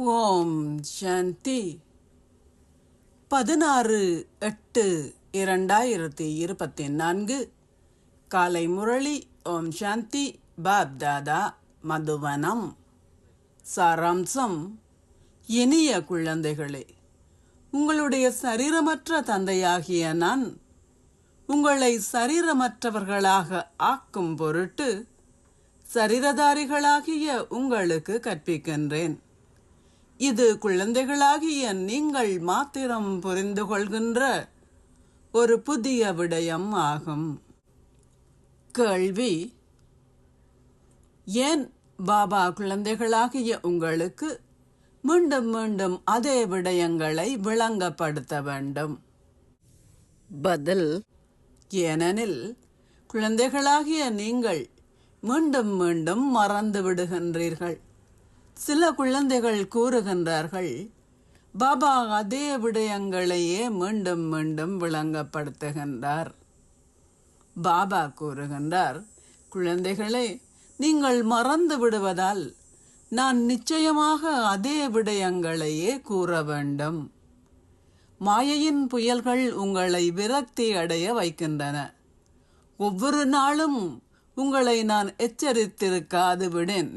ஓம் சாந்தி. 16/8/2024 காலை முரளி. ஓம் சாந்தி. பாப் தாதா, மதுவனம். சாராம்சம்: இனிய குழந்தைகளே, உங்களுடைய சரீரமற்ற தந்தையாகிய நான் உங்களை சரீரமற்றவர்களாக ஆக்கும் பொருட்டு சரீரதாரிகளாகிய உங்களுக்கு கற்பிக்கின்றேன். இது குழந்தைகளாகிய நீங்கள் மாத்திரம் புரிந்து கொள்கின்ற ஒரு புதிய விடயம் ஆகும். கேள்வி: ஏன் பாபா குழந்தைகளாகிய உங்களுக்கு மீண்டும் மீண்டும் அதே விடயங்களை விளங்கப்படுத்த வேண்டும்? பதில்: ஏனெனில் குழந்தைகளாகிய நீங்கள் மீண்டும் மீண்டும் மறந்து விடுகின்றீர்கள். சில குழந்தைகள் கூறுகின்றார்கள், பாபா அதே விடயங்களையே மீண்டும் மீண்டும் விளங்கப்படுத்துகின்றார். பாபா கூறுகின்றார், குழந்தைகளே, நீங்கள் மறந்து விடுவதால் நான் நிச்சயமாக அதே விடயங்களையே கூற வேண்டும். மாயையின் புயல்கள் உங்களை விரக்தி அடைய வைக்கின்றன. ஒவ்வொரு நாளும் உங்களை நான் எச்சரித்திருக்காது விடின்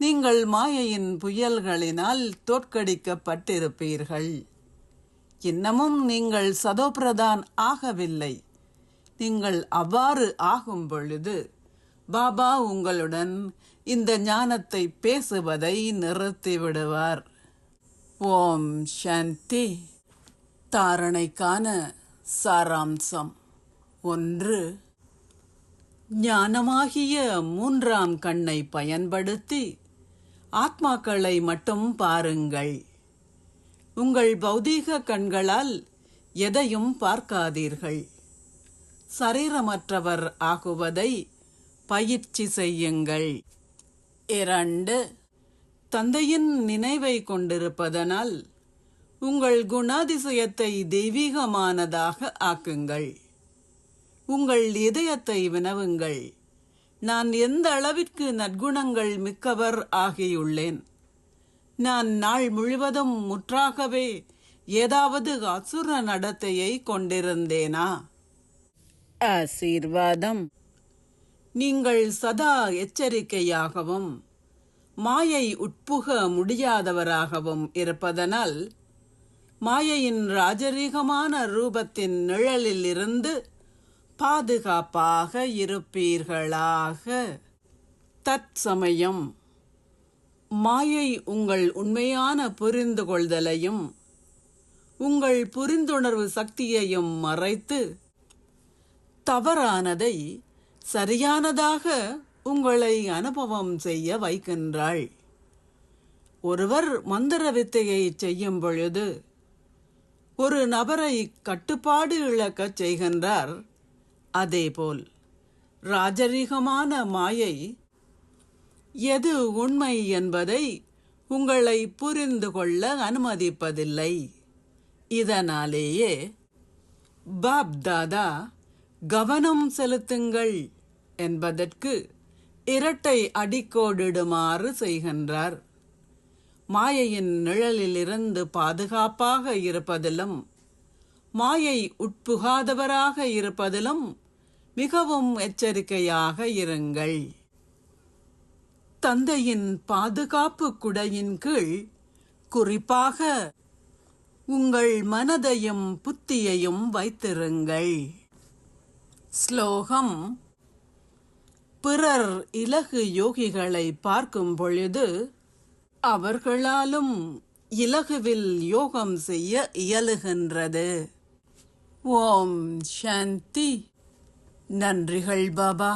நீங்கள் மாயையின் புயல்களினால் தோற்கடிக்கப்பட்டிருப்பீர்கள். இன்னமும் நீங்கள் சதோபிரதான் ஆகவில்லை. நீங்கள் அவ்வாறு ஆகும் பொழுது பாபா உங்களுடன் இந்த ஞானத்தை பேசுவதை நிறுத்திவிடுவார். ஓம் சாந்தி. தாரணைக்கான சாராம்சம்: 1. ஞானமாகிய 3ஆம் கண்ணை பயன்படுத்தி ஆத்மாக்களை மட்டும் பாருங்கள். உங்கள் பௌதீக கண்களால் எதையும் பார்க்காதீர்கள். சரீரமற்றவர் ஆகுவதை பயிற்சி செய்யுங்கள். 2. தந்தையின் நினைவை கொண்டிருப்பதனால் உங்கள் குணாதிசயத்தை தெய்வீகமானதாக ஆக்குங்கள். உங்கள் இதயத்தை வினவுங்கள், நான் எந்த அளவிற்கு நற்குணங்கள் மிக்கவர் ஆகியுள்ளேன்? நான் நாள் முழுவதும் முற்றாகவே ஏதாவது அசுர நடத்தையை கொண்டிருந்தேனா? ஆசீர்வாதம்: நீங்கள் சதா எச்சரிக்கையாகவும் மாயை உட்புக முடியாதவராகவும் இருப்பதனால் மாயையின் ராஜரீகமான ரூபத்தின் நிழலில் இருந்து பாதுகாப்பாக இருப்பீர்களாக. தற்சமயம் மாயை உங்கள் உண்மையான புரிந்து கொள்தலையும் உங்கள் புரிந்துணர்வு சக்தியையும் மறைத்து தவறானதை சரியானதாக உங்களை அனுபவம் செய்ய வைக்கின்றாள். ஒருவர் மந்திர வித்தையை செய்யும் பொழுது ஒரு நபரை கட்டுப்பாடு இழக்கச் செய்கின்றார். அதேபோல் ராஜரீகமான மாயை எது உண்மை என்பதை உங்களை புரிந்து கொள்ள அனுமதிப்பதில்லை. இதனாலேயே பாப் தாதா கவனம் செலுத்துங்கள் என்பதற்கு இரட்டை அடிக்கோடிடுமாறு செய்கின்றார். மாயையின் நிழலிலிருந்து பாதுகாப்பாக இருப்பதிலும் மாயை உட்புகாதவராக இருப்பதிலும் மிகவும் எச்சரிக்கையாக இருங்கள். தந்தையின் பாதுகாப்பு குடையின் கீழ் குறிப்பாக உங்கள் மனதையும் புத்தியையும் வைத்திருங்கள். ஸ்லோகம்: பிறர் இலகு யோகிகளை பார்க்கும் பொழுது அவர்களாலும் இலகுவில் யோகம் செய்ய இயலுகின்றது. ஓம் சாந்தி. நன்றிகள் பாபா.